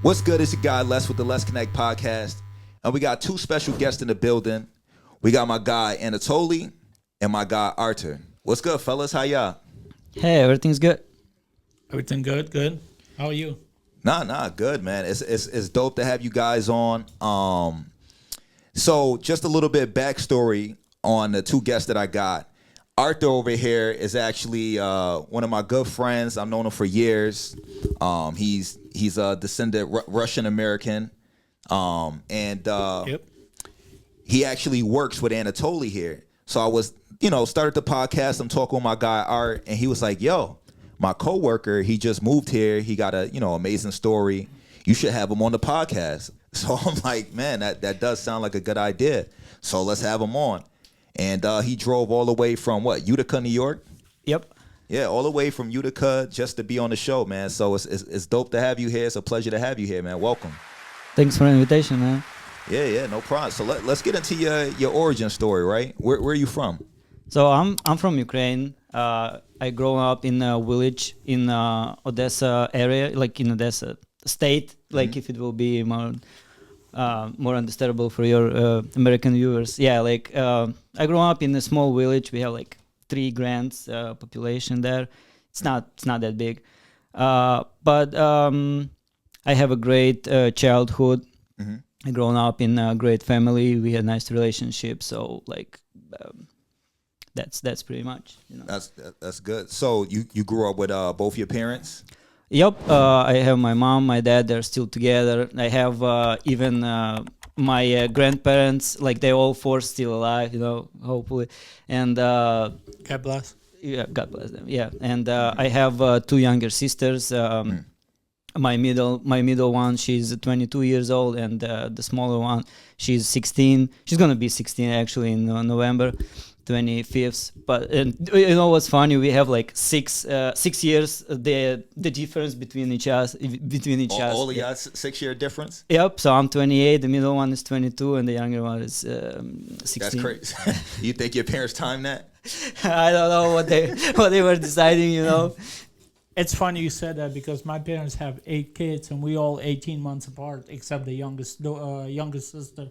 What's good? It's your guy Les with the Let's Connect podcast. And we got two special guests in the building. We got my guy Anatoly and my guy Artur. What's good, fellas? How y'all? Hey, everything's good. Everything good, good. How are you? Nah, good, man. It's dope to have you guys on. So just a little bit backstory on the two guests that I got. Artur over here is actually one of my good friends. I've known him for years. He's a descendant Russian American, and he actually works with Anatoly here. So I was, started the podcast. I'm talking with my guy Art, and he was like, "Yo, my coworker, he just moved here. He got a amazing story. You should have him on the podcast." So I'm like, man, that does sound like a good idea. So let's have him on. And he drove all the way from Utica, New York? Yep. Yeah, all the way from Utica just to be on the show, man. So it's dope to have you here. It's a pleasure to have you here, man. Welcome. Thanks for the invitation, man. Yeah, no problem. So let's get into your origin story, right? Where are you from? So I'm from Ukraine. I grew up in a village in Odessa area, like in Odessa state, like if it will be more understandable for your American viewers. Yeah, I grew up in a small village. We have like 3 grand population there. It's not that big, but I have a great childhood. Mm-hmm. I grown up in a great family. We had nice relationships. So that's pretty much. That's good. So you grew up with both your parents? Yep, I have my mom, my dad, they're still together. I have even my grandparents, like they all 4 still alive, hopefully. And God bless. Yeah, God bless them. Yeah, and I have 2 younger sisters. My middle one, she's 22 years old, and the smaller one, she's 16. She's gonna be 16 actually in November 25th. But you know what's funny? We have like 6 years the difference between each us. All of y'all 6-year difference? Yep. So I'm 28. The middle one is 22, and the younger one is 16. That's crazy. You think your parents timed that? I don't know what they were deciding. It's funny you said that because my parents have 8 kids and we all 18 months apart, except the youngest sister.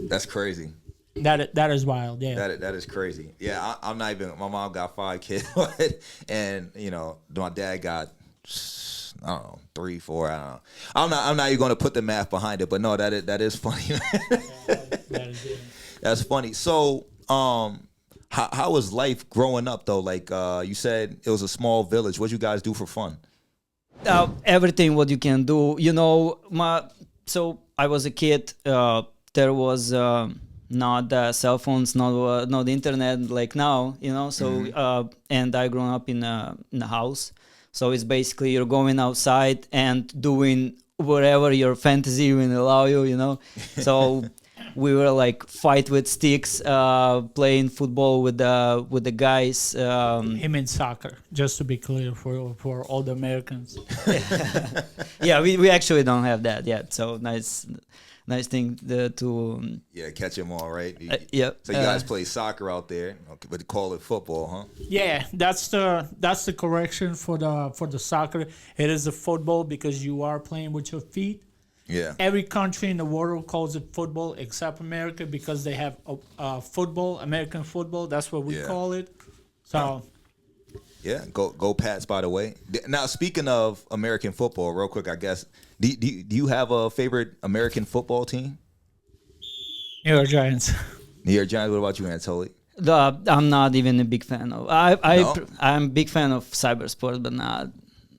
That's crazy. That is wild, yeah. That is crazy. Yeah, I'm not even. My mom got 5 kids, and my dad got, I don't know, 3, 4. I don't know. I'm not even going to put the math behind it, but no, that is funny. That is it. That's funny. So, how was life growing up though? Like you said, it was a small village. What you guys do for fun? Everything what you can do. So I was a kid. There was. Not cell phones, not the internet like now, So and I grew up in a house, so it's basically you're going outside and doing whatever your fantasy will allow you, So we were like fight with sticks, playing football with the guys. He meant soccer, just to be clear for all the Americans. Yeah, we actually don't have that yet, so nice thing to catch them all, right? Yeah. So you guys play soccer out there, but they call it football, huh? Yeah, that's the correction for the soccer. It is a football because you are playing with your feet. Yeah. Every country in the world calls it football except America because they have football, American football. That's what we call it. So. Yeah, go Pats, by the way. Now, speaking of American football, real quick, I guess, do you have a favorite American football team? New York Giants. New York Giants. What about you, Anatoly? I'm not even a big fan of. I'm a big fan of cybersport, but not.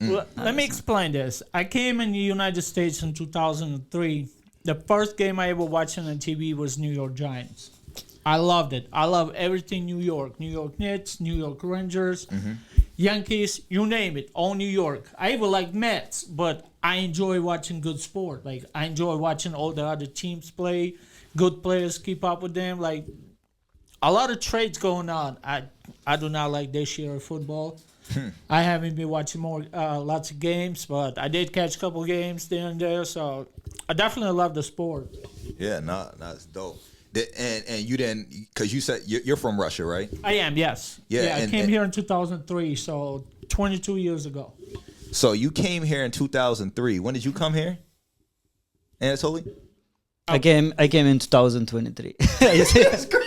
Well, let me explain this. I came in the United States in 2003. The first game I ever watched on TV was New York Giants. I loved it. I love everything New York. New York Knicks, New York Rangers, Yankees, you name it, all New York. I even like Mets, but I enjoy watching good sport. Like, I enjoy watching all the other teams play, good players, keep up with them. Like, a lot of trades going on. I do not like this year of football. I haven't been watching lots of games, but I did catch a couple games there and there, so I definitely love the sport. Yeah, that's dope. And you didn't, because you said you're from Russia, right? I am, yes. Yeah, I came here in 2003, so 22 years ago. So you came here in 2003. When did you come here? Anatoly? I came in 2023.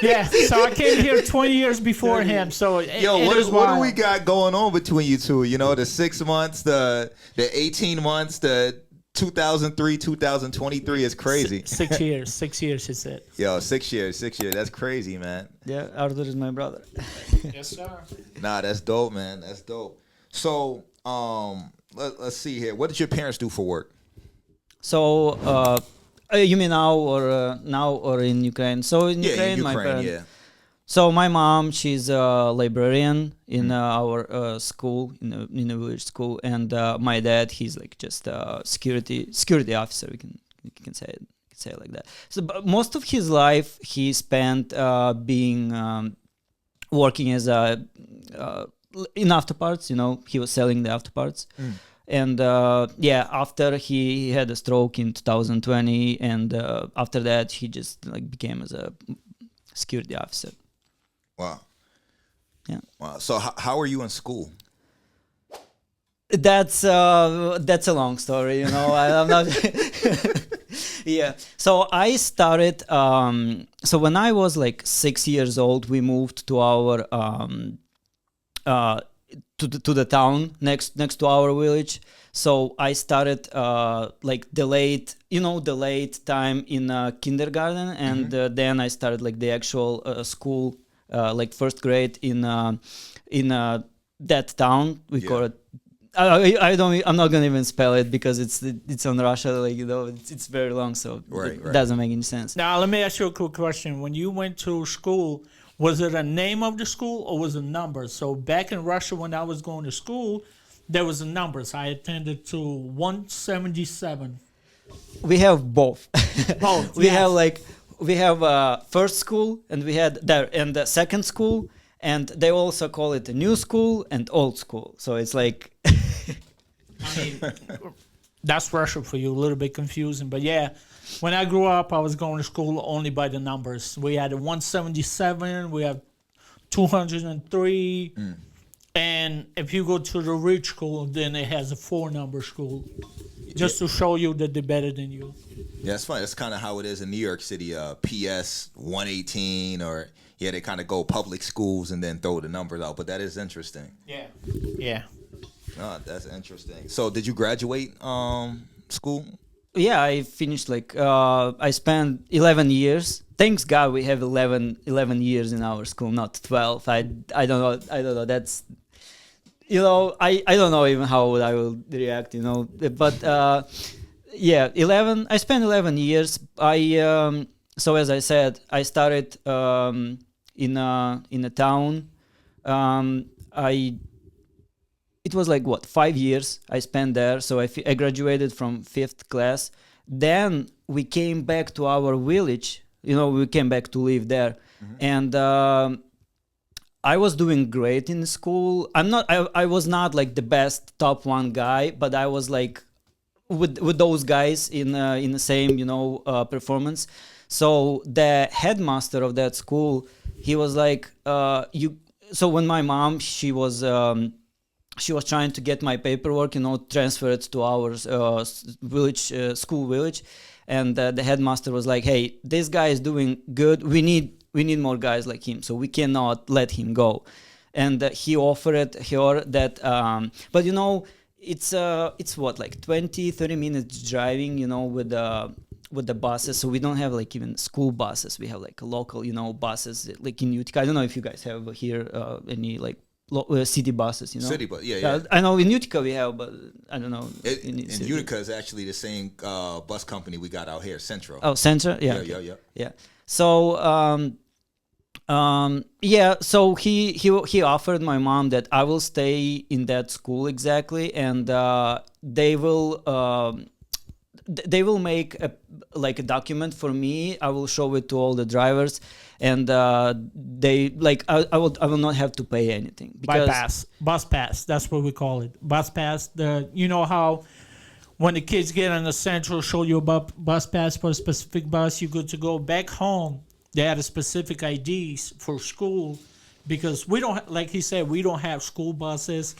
Yeah, so I came here 20 years before him. So Yo, what do we got going on between you two? You know, the 6 months, the 18 months, the 2003, 2023 is crazy. 6 years. 6 years, he said. Yo, 6 years, 6 years. That's crazy, man. Yeah, Artur is my brother. Yes, sir. Nah, that's dope, man. That's dope. So, let's see here. What did your parents do for work? So, you mean now or in Ukraine? So in Ukraine, my parents. yeah. So my mom, she's a librarian in our school, in a village school, and my dad, he's like just a security officer. We can say it like that. So but most of his life he spent being working as a in afterparts. You know, he was selling the afterparts. And after he had a stroke in 2020, and after that he just like became as a security officer. Wow. Yeah. Wow. So how are you in school? That's a long story, you know. I'm not. Yeah. So I started. So when I was like 6 years old, we moved to our to the town next to our village. So I started like the late time in kindergarten, and then I started like the actual school, like first grade in that town. We call it. I'm not gonna even spell it because it's on Russia, like, you know, it's very long, so it doesn't make any sense. Now let me ask you a quick question. When you went to school, was it a name of the school or was it numbers? So back in Russia, when I was going to school, there was a numbers. I attended to 177. We have both. Both. we have first school, and we had there, and the second school, and they also call it a new school and old school. So it's like, I mean, that's Russia for you, a little bit confusing. But yeah, when I grew up, I was going to school only by the numbers. We had a 177, we have 203. And if you go to the rich school, then it has a 4-number school, just to show you that they're better than you. Yeah, it's funny. That's kind of how it is in New York City. PS 118, or they kind of go public schools and then throw the numbers out. But that is interesting. Yeah. Oh, that's interesting. So, did you graduate school? Yeah, I finished like I spent 11 years. Thanks God we have 11 years in our school, not 12. I don't know. That's, you know, I don't know even how I will react, you know. But 11. I spent 11 years. So as I said, I started in a town. It was like 5 years I spent there. So I graduated from 5th class. Then we came back to our village. You know, we came back to live there, and I was doing great in school. I was not like the best top 1 guy, but I was like with those guys in the same, you know, performance. So the headmaster of that school, he was like, So when my mom, she was trying to get my paperwork, you know, transferred to our village, school village. And the headmaster was like, "Hey, this guy is doing good. We need more guys like him, so we cannot let him go." And he offered her that, but you know, it's what, like 20-30 minutes driving, you know, with the buses. So we don't have like even school buses. We have like local, you know, buses like in Utica. I don't know if you guys have here any like city buses, you know. City bus, yeah. I know in Utica we have, but I don't know. In Utica is actually the same bus company we got out here, Centro. Oh, Centro, yeah. Yeah. So, so he offered my mom that I will stay in that school exactly, and they will make a document for me. I will show it to all the drivers, and they like I will not have to pay anything because bus pass. That's what we call it, bus pass. You know how when the kids get on the Central, show you about bus pass for a specific bus, you're good to go. Back home, they had a specific IDs for school because we don't, like he said, we don't have school buses.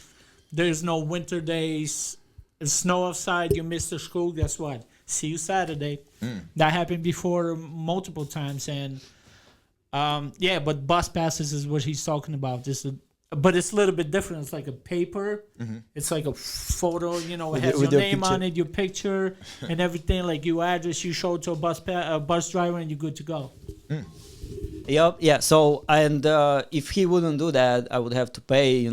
There's no winter days. It's snow outside, you miss the school, guess what? See you Saturday. That happened before multiple times, and but bus passes is what he's talking about. But it's a little bit different. It's like a paper. It's like a photo. It has your name on it, your picture, and everything. Like your address, you show it to a bus driver, and you're good to go. Yep. Yeah. So and if he wouldn't do that, I would have to pay.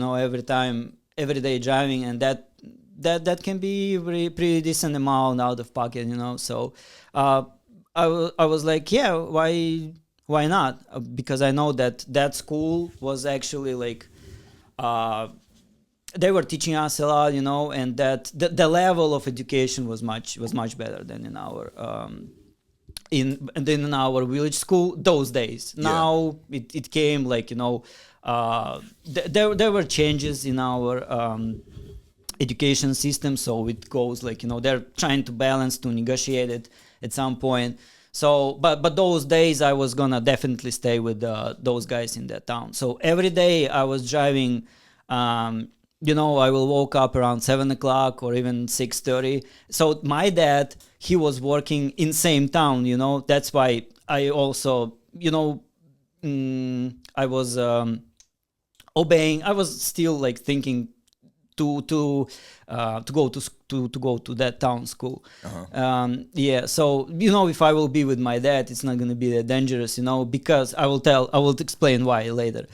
Every day driving, and that can be pretty decent amount out of pocket. So I was like, yeah, why not? Because I know that school was actually like. They were teaching us a lot, and that the level of education was much better than in our in our village school those days. Now it came like there were changes in our education system, so it goes like they're trying to balance to negotiate it at some point. So, but those days I was gonna definitely stay with those guys in that town. So every day I was driving. I will wake up around 7 o'clock or even 6:30. So my dad, he was working in same town. That's why I also, I was obeying. I was still like thinking to go to that town school. So if I will be with my dad, it's not going to be that dangerous, because I will explain why later.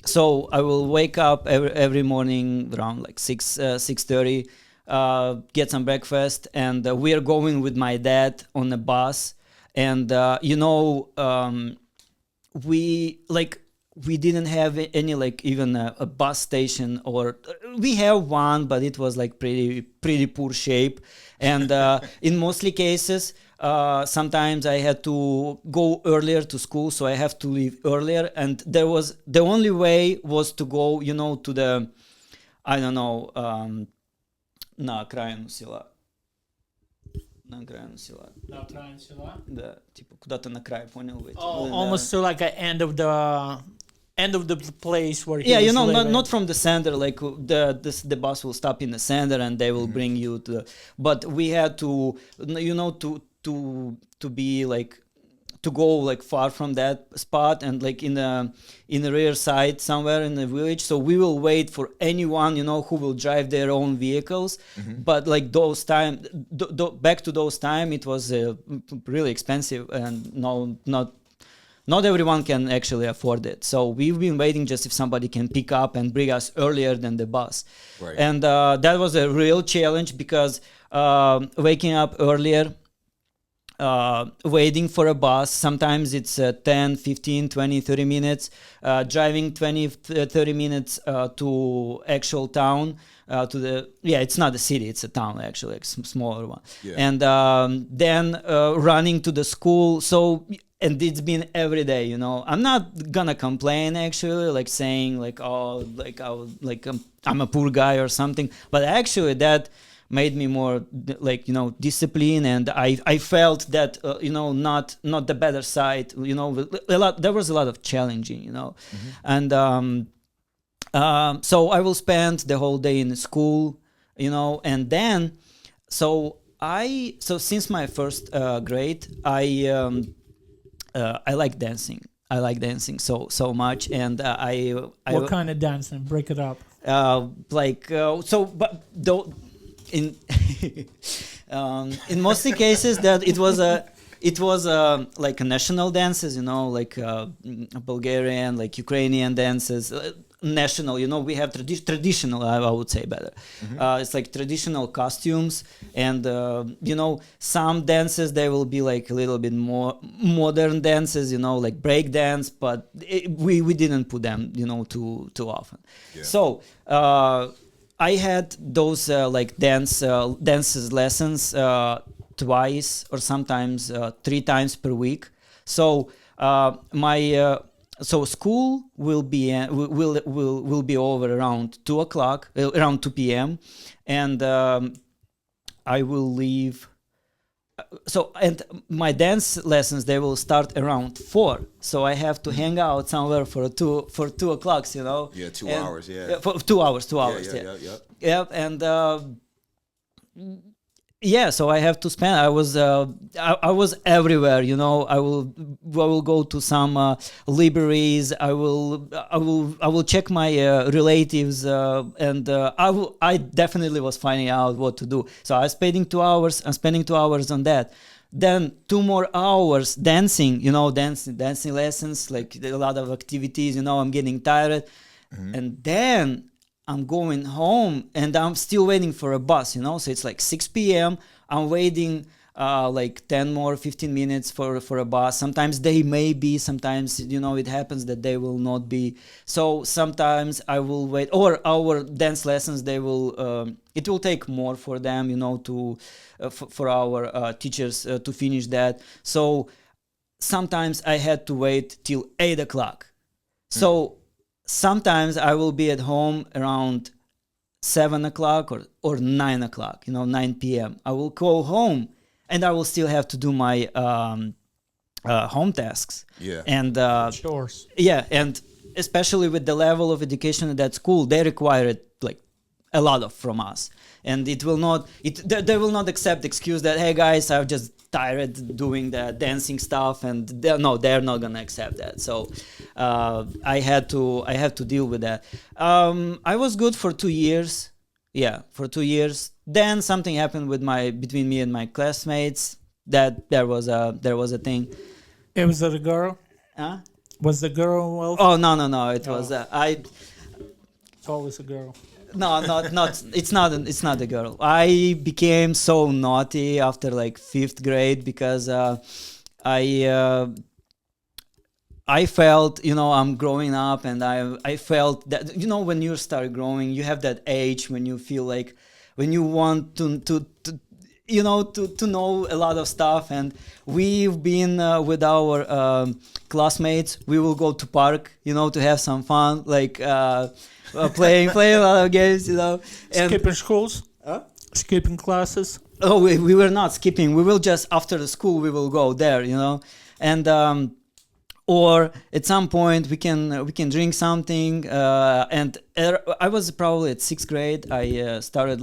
So I will wake up every morning around like 6:30, get some breakfast, and we are going with my dad on a bus, and we didn't have any like even a bus station, or we have one, but it was like pretty poor shape, and in mostly cases sometimes I had to go earlier to school, so I have to leave earlier, and the only way was to go to the на окраину села. На окраину села. На окраину села? Да, типа куда-то на край, понял? Almost to like an end of the place where he was living. not from the center, like the bus will stop in the center and they will bring you to but we had to to be like to go like far from that spot and like in the rear side somewhere in the village, so we will wait for anyone who will drive their own vehicles. But like those time back to those time, it was really expensive, and not everyone can actually afford it. So we've been waiting just if somebody can pick up and bring us earlier than the bus. Right. And that was a real challenge because waking up earlier, waiting for a bus, sometimes it's 10, 15, 20, 30 minutes, driving 20, 30 minutes to actual town, it's not a city, it's a town actually, like some smaller one. Yeah. And then running to the school. And it's been every day, I'm not gonna complain actually, like saying like, oh, like I'm a poor guy or something, but actually that made me more like disciplined, and I felt that not the better side, there was a lot of challenging, and so I will spend the whole day in school, and then so since my first grade I like dancing. I like dancing so much, and what kind of dancing? Break it up. In in mostly cases that it was like a national dances, like Bulgarian, like Ukrainian dances, national. We have traditional. I would say better. It's like traditional costumes, and some dances they will be like a little bit more modern dances, like break dance, but we didn't put them too often. Yeah. So I had those like dances lessons twice or sometimes 3 times per week. So so school will be over around 2 o'clock, around 2 p.m. and I will leave. And my dance lessons, they will start around 4. So I have to hang out somewhere for 2 o'clock, Yeah, 2 hours. Yeah. For 2 hours. Yeah. Yeah, and yeah, so I have to spend. I was everywhere, you know. I will go to some libraries. I will check my relatives, and I definitely was finding out what to do. So I'm spending 2 hours. I'm spending 2 hours on that. Then 2 more hours dancing, you know, dancing lessons, like a lot of activities. You know, I'm getting tired, and then I'm going home and I'm still waiting for a bus, you know. So it's like 6 p.m. I'm waiting like 10 more, 15 minutes for a bus. Sometimes they may be, sometimes, you know, it happens that they will not be. So sometimes I will wait, or our dance lessons, it will take more for them, you know, for our teachers to finish that. So sometimes I had to wait till 8 o'clock. So sometimes I will be at home around 7 o'clock or 9 o'clock, you know, 9 p.m. I will go home and I will still have to do my home tasks. Yeah. And Chores. yeah, and especially with the level of education at that school, they require it like a lot of from us. And they will not accept the excuse that, hey guys, I'm just tired doing the dancing stuff, and they're not gonna accept that. So I had to deal with that. I was good for 2 years. Yeah, for 2 years. Then something happened between me and my classmates. That there was a thing. It was a girl. Huh? Was the girl well? Oh no! It was It's always a girl. No, not. It's not a girl. I became so naughty after like 5th grade because I felt, you know, I'm growing up, and I felt that, you know, when you start growing, you have that age when you feel like, when you want to you know, to know a lot of stuff. And we've been with our classmates, we will go to park, you know, to have some fun, like playing a lot of games, you know. And Skipping schools? Huh? Skipping classes? Oh, we were not skipping. We will just, after the school, we will go there, you know. And or at some point we can drink something. And I was probably at 6th grade. I started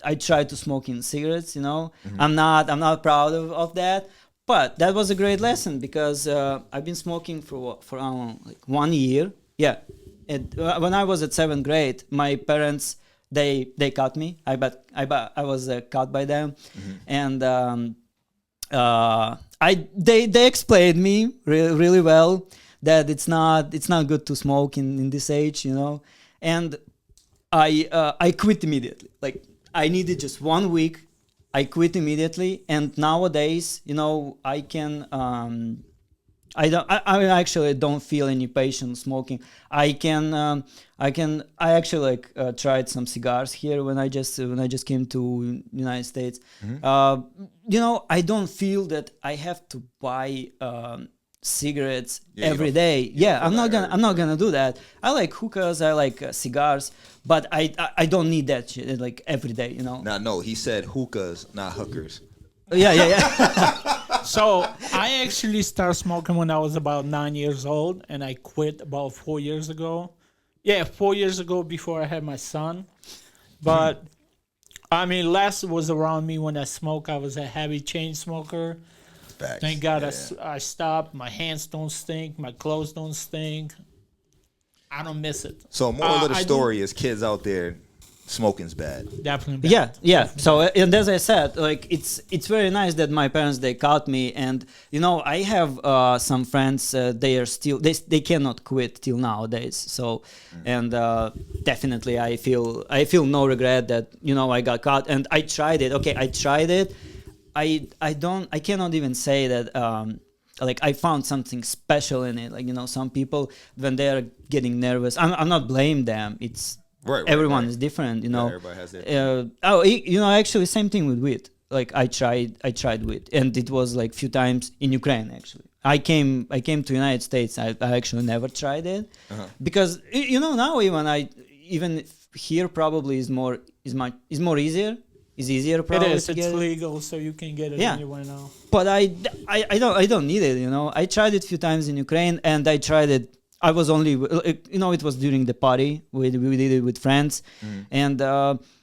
I tried to smoke in cigarettes, you know. I'm not proud of that, but that was a great lesson because I've been smoking for like 1 year. Yeah. When I was at 7th grade, my parents, they caught me. I was caught by them, and they explained me really well that it's not good to smoke in this age, you know. And I quit immediately. Like, I needed just 1 week. I quit immediately, and nowadays, you know, I can. I actually don't feel any passion smoking. I actually tried some cigars here when I just came to United States. You know, I don't feel that I have to buy cigarettes every day. Yeah, I'm not gonna do that. I like hookahs, I like cigars, but I don't need that shit like every day, you know. No, he said hookahs, not hookers. Yeah. So I actually started smoking when I was about 9 years old, and I quit about 4 years ago. Yeah, 4 years ago before I had my son. But I mean, Les was around me when I smoked. I was a heavy chain smoker. Facts. Thank God I stopped. My hands don't stink. My clothes don't stink. I don't miss it. So moral of the story is, kids out there, smoking's bad. Definitely bad. Yeah. So, and as I said, like, it's very nice that my parents, they caught me, and you know, I have some friends, they are still, they cannot quit till nowadays. So, and definitely I feel no regret that, you know, I got caught, and I tried it. Okay, I tried it. I cannot even say that like I found something special in it. Like, you know, some people, when they are getting nervous, I'm not blaming them. It's everyone is different, you know. Yeah, everybody has their you know, actually, same thing with weed. Like, I tried weed, and it was like few times in Ukraine. Actually, I came to United States. I actually never tried it because, you know, now even here probably is more easier. It's easier probably. It is. To It's get legal, so you can get it anywhere now. But I don't need it. You know, I tried it a few times in Ukraine, and I tried it. I was only, you know, it was during the party. We did it with friends, and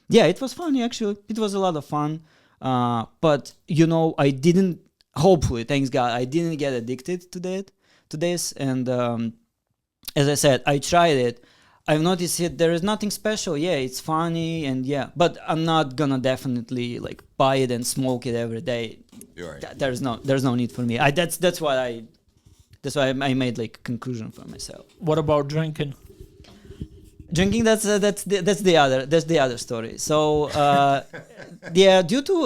yeah, it was funny actually. It was a lot of fun. But you know, I didn't. Hopefully, thanks God, I didn't get addicted to this. And as I said, I tried it. I've noticed it. There is nothing special. Yeah, it's funny, and yeah, but I'm not gonna definitely like buy it and smoke it every day. You're right. There's no need for me. That's why I made like a conclusion for myself. What about drinking? Drinking, that's the other story. So yeah,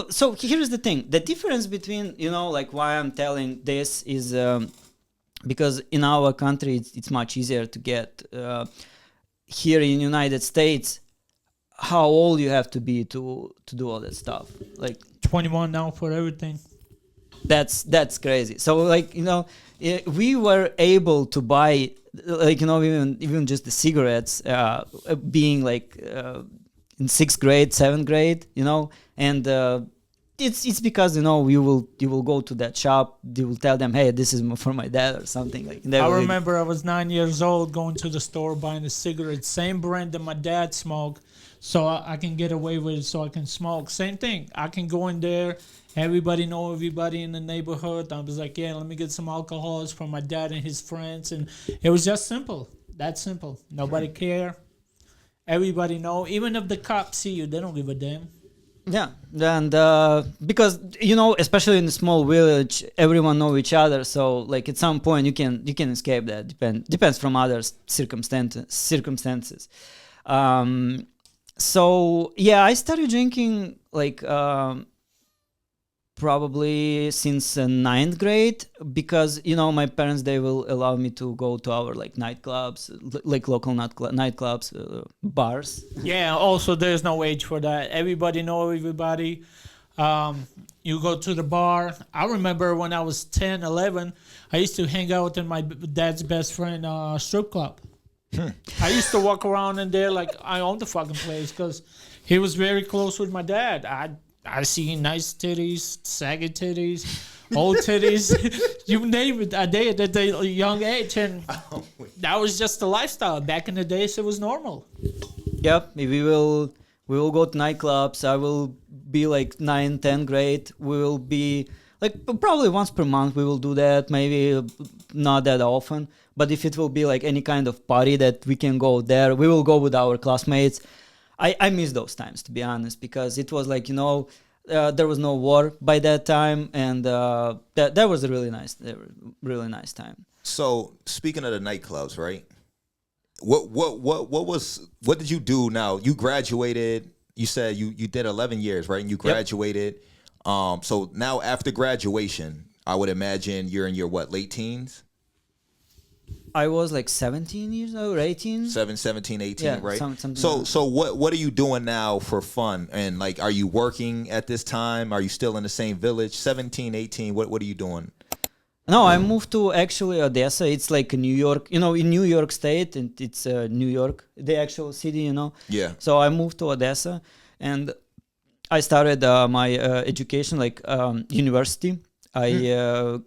so here's the thing. The difference between, you know, like why I'm telling this is because in our country it's much easier to get. Here in United States, how old you have to be to do all that stuff? Like 21 now for everything. That's crazy. So like, you know, we were able to buy, like, you know, even just the cigarettes, being like in 6th grade, 7th grade, you know, and it's because, you know, you will go to that shop, you will tell them, hey, this is for my dad or something like. I remember I was 9 years old going to the store buying a cigarette, same brand that my dad smoked, so I can get away with it, so I can smoke. Same thing. I can go in there. Everybody know everybody in the neighborhood. I was like, yeah, let me get some alcohols from my dad and his friends. And it was just simple. That simple. Nobody care. Everybody know. Even if the cops see you, they don't give a damn. Yeah. And because, you know, especially in a small village, everyone know each other. So like at some point you can escape that. Depends from other circumstances. So yeah, I started drinking like probably since 9th grade, because, you know, my parents, they will allow me to go to our like nightclubs, like local nightclubs, bars. Yeah, also there's no age for that. Everybody know everybody. You go to the bar. I remember when I was 10, 11, I used to hang out in my dad's best friend strip club. I used to walk around in there like I owned the fucking place, because he was very close with my dad. I see nice titties, saggy titties, old titties, you name it. I did at a young age, and that was just the lifestyle. Back in the days, it was normal. Yep, we will go to nightclubs. I will be like 9, 10 grade. We will be like probably once per month. We will do that. Maybe not that often, but if it will be like any kind of party that we can go there, we will go with our classmates. I miss those times, to be honest, because it was like, you know, there was no war by that time, and that was a really nice time. So speaking of the nightclubs, right? What did you do now? You graduated. You said you did 11 years, right? And you graduated. Yep. So now after graduation, I would imagine you're in your late teens? I was like 17 years old, 18. 17, 18, yeah, right? Something So what are you doing now for fun? And like, are you working at this time? Are you still in the same village? 17, 18, what are you doing? No, I moved to actually Odessa. It's like New York, you know, in New York State, and it's New York, the actual city, you know. Yeah. So I moved to Odessa, and I started my education, like university. I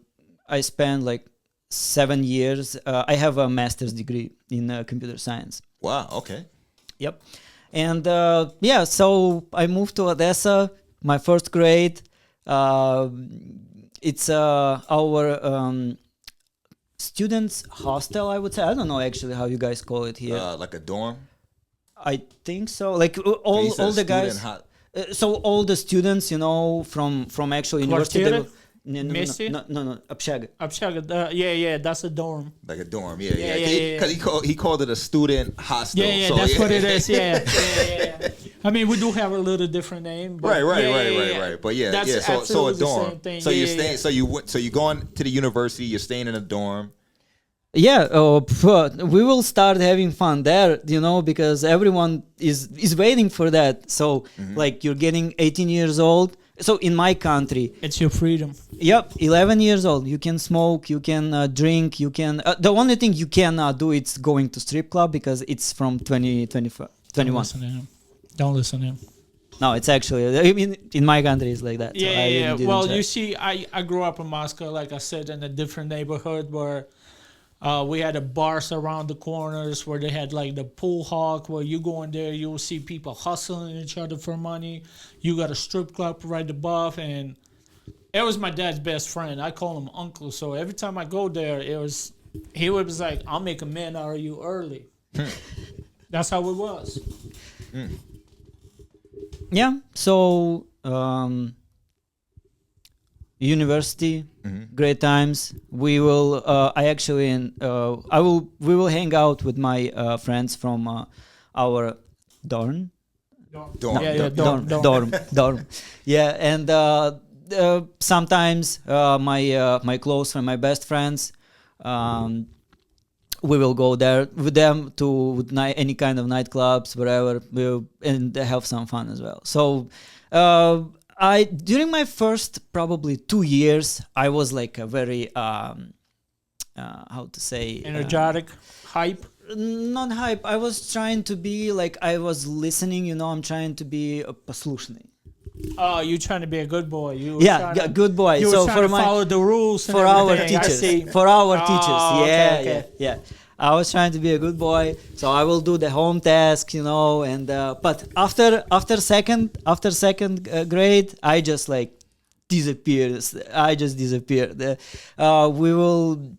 spent like 7 years. I have a master's degree in computer science. Wow. Okay. Yep. And yeah, so I moved to Odessa, my first grade. It's our students' hostel, I would say. I don't know actually how you guys call it here. Like a dorm? I think so. Like all the guys. So all the students, you know, from actual university. No, общага. Общага, yeah, that's a dorm. Like a dorm, yeah. Because he called it a student hostel. Yeah, so, that's what it is. Yeah. I mean, we do have a little different name. But right. But so a dorm. So you're staying. So you're going to the university. You're staying in a dorm. Yeah, we will start having fun there, you know, because everyone is waiting for that. So like you're getting 18 years old. So in my country, it's your freedom. Yep, 11 years old. You can smoke, you can drink, you can. The only thing you cannot do is going to strip club, because it's from 21. Don't listen to him. No, it's actually. I mean, in my country, it's like that. Yeah. Well, you see, I grew up in Moscow, like I said, in a different neighborhood where We had the bars around the corners where they had like the pool hawk, where you go in there, you will see people hustling each other for money. You got a strip club right above, and it was my dad's best friend. I call him uncle. So every time I go there, he was like, "I'll make a man out of you early." That's how it was. Yeah. So university, great times. We will. I actually. I will. We will hang out with my friends from our dorm. Dorm. Yeah, Dorm. Yeah, and sometimes my close friend, my best friends. We will go there with them to any kind of nightclubs, wherever, and have some fun as well. So, I during my first probably 2 years, I was like a very how to say energetic, hype. Not hype. I was trying to be like I was listening. I'm trying to be a послушный. Oh, you trying to be a good boy? Good boy. You so were trying to follow the rules for our teachers. For our teachers, Okay. I was trying to be a good boy, so I will do the home task, and but after second grade, I just like disappeared. I just disappeared. We will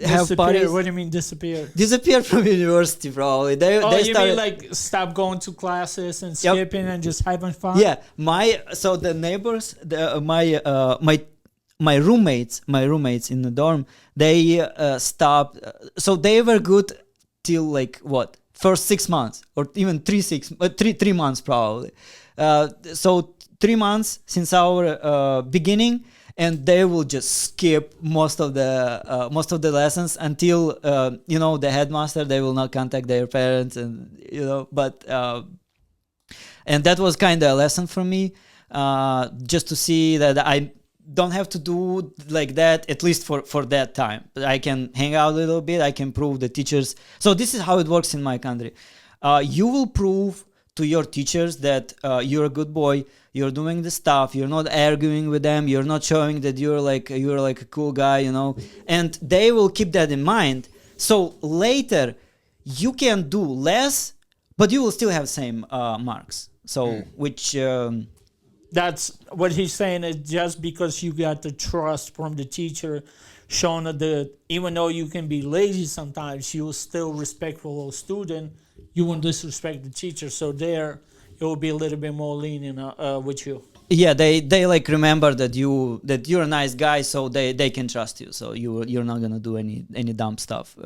have Disappear? parties. What do you mean disappear? Disappear from university, probably. They You started, mean like stop going to classes and skipping and just having fun? Yeah, so the neighbors, my roommates in the dorm, they stopped. So they were good till like what, first 6 months or even 3 months probably. So 3 months since our beginning, and they will just skip most of the lessons until the headmaster. They will not contact their parents, and but and that was kind of a lesson for me, just to see that I don't have to do like that, at least for that time. But I can hang out a little bit. I can prove the teachers. So this is how it works in my country. You will prove to your teachers that you're a good boy. You're doing the stuff. You're not arguing with them. You're not showing that you're like a cool guy, And they will keep that in mind. So later, you can do less, but you will still have same marks. So which. That's what he's saying, is just because you got the trust from the teacher, showing that even though you can be lazy sometimes, you're still respectful of student. You won't disrespect the teacher. So there, it will be a little bit more lenient with you. Yeah, they like remember that you're a nice guy, so they can trust you. So you're not gonna do any dumb stuff.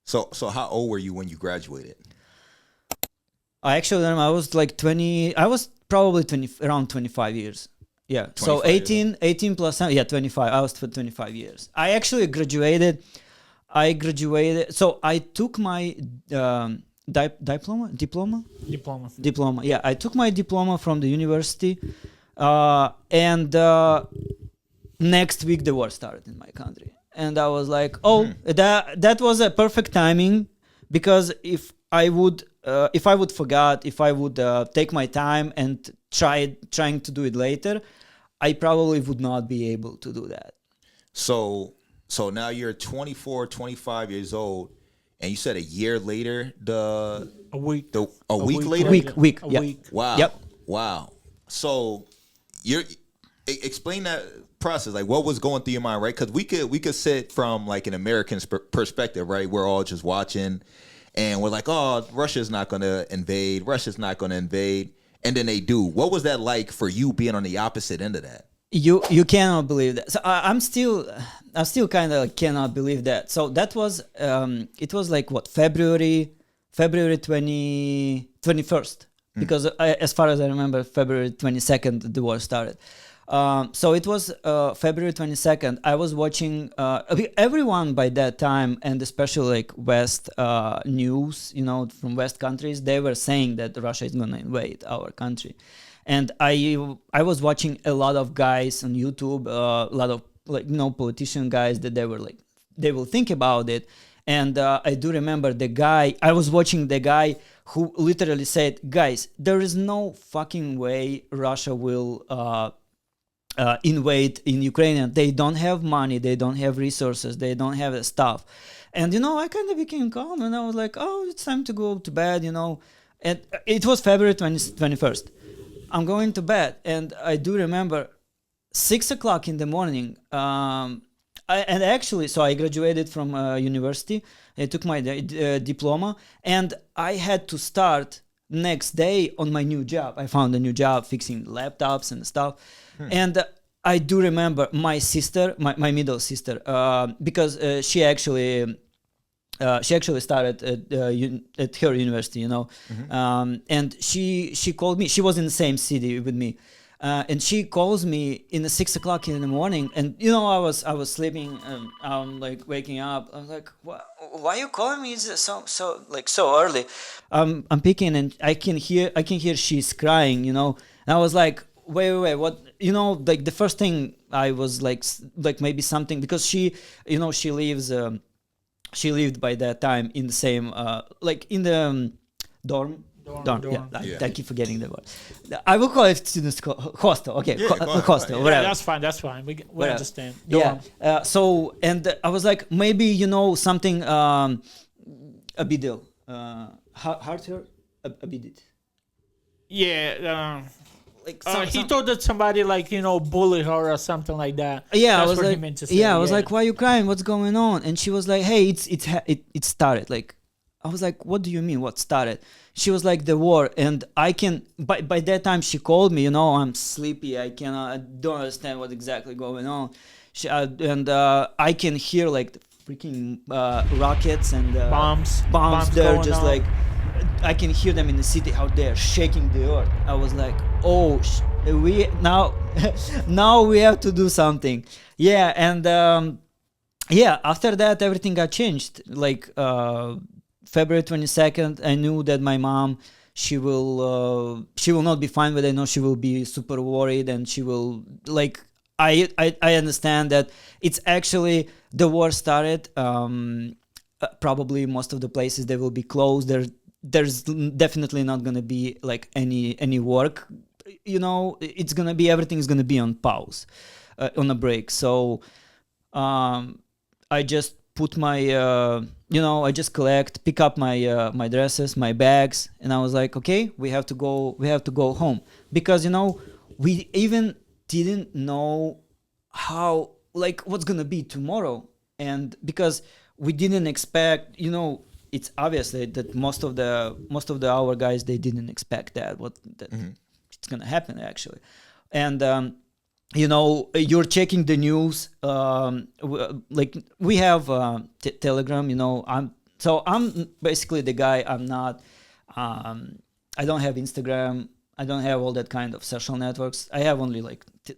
So how old were you when you graduated? I was like 20. I was probably around 25 years. Yeah. So 18 plus 7. Yeah, 25. I was for 25 years. I actually graduated. So I took my diploma. Yeah, I took my diploma from the university, and next week the war started in my country, and I was like, that was a perfect timing, because if I would forget, if I would take my time and trying to do it later, I probably would not be able to do that. So now you're 24, 25 years old, and you said a year later, a week later? Week. Wow. Yep. Wow. So explain that process. Like, what was going through your mind, right? Because we could sit from like an American perspective, right? We're all just watching, and we're like, oh, Russia's not going to invade. And then they do. What was that like for you being on the opposite end of that? You cannot believe that. So I still kind of cannot believe that. So that was it was like what, February 21st, because as far as I remember, February 22nd the war started. So it was February 22nd. I was watching everyone by that time, and especially like West news, from West countries, they were saying that Russia is going to invade our country. And I was watching a lot of guys on YouTube, a lot of politician guys, that they will think about it. And I do remember I was watching the guy who literally said, guys, there is no fucking way Russia will invade in Ukraine, and they don't have money, they don't have resources, they don't have the stuff. And I kind of became calm, and I was like, oh, it's time to go to bed, And it was February 21st. I'm going to bed, and I do remember 6 o'clock in the morning. So I graduated from university. I took my diploma, and I had to start next day on my new job. I found a new job fixing laptops and stuff. And I do remember my sister, my middle sister, because she actually started at her university, and she called me. She was in the same city with me, and she calls me in the 6 o'clock in the morning. And I was sleeping, and I'm like waking up. I was like, why are you calling me? It's so early. I'm picking, and I can hear she's crying, And I was like, wait, what? Like the first thing I was like maybe something, because she lives. She lived by that time in the same, in the dorm. Yeah. I keep forgetting the word. I will call it students' hostel. Okay, hostel. Whatever. Yeah, that's fine. We understand. Dorm. Yeah. And I was like, maybe something a bidil. Artur a bidit. Yeah. He thought that somebody bullied her or something like that. Yeah, that's I was what like, he meant to say. Yeah, I was like, why are you crying? What's going on? And she was like, hey, it started. Like, I was like, what do you mean? What started? She was like, the war. And I can by that time she called me. I'm sleepy. I don't understand what's exactly going on. I can hear like the freaking rockets and bombs. They're just like. I can hear them in the city, how they're shaking the earth. I was like, oh, we now we have to do something. Yeah, and after that everything got changed. Like February 22nd, I knew that my mom, she will not be fine with it. I know she will be super worried, and she will I understand that it's actually the war started. Probably most of the places, they will be closed. There's definitely not gonna be like any work, it's gonna be, everything's gonna be on pause, on a break. So I just put my I just pick up my my dresses, my bags, and I was like, okay, we have to go home, because we even didn't know how, what's gonna be tomorrow. And because we didn't expect, it's obviously that most of our guys, they didn't expect that it's gonna happen actually. And you're checking the news. We have Telegram. I'm basically the guy. I'm not. I don't have Instagram. I don't have all that kind of social networks. I have only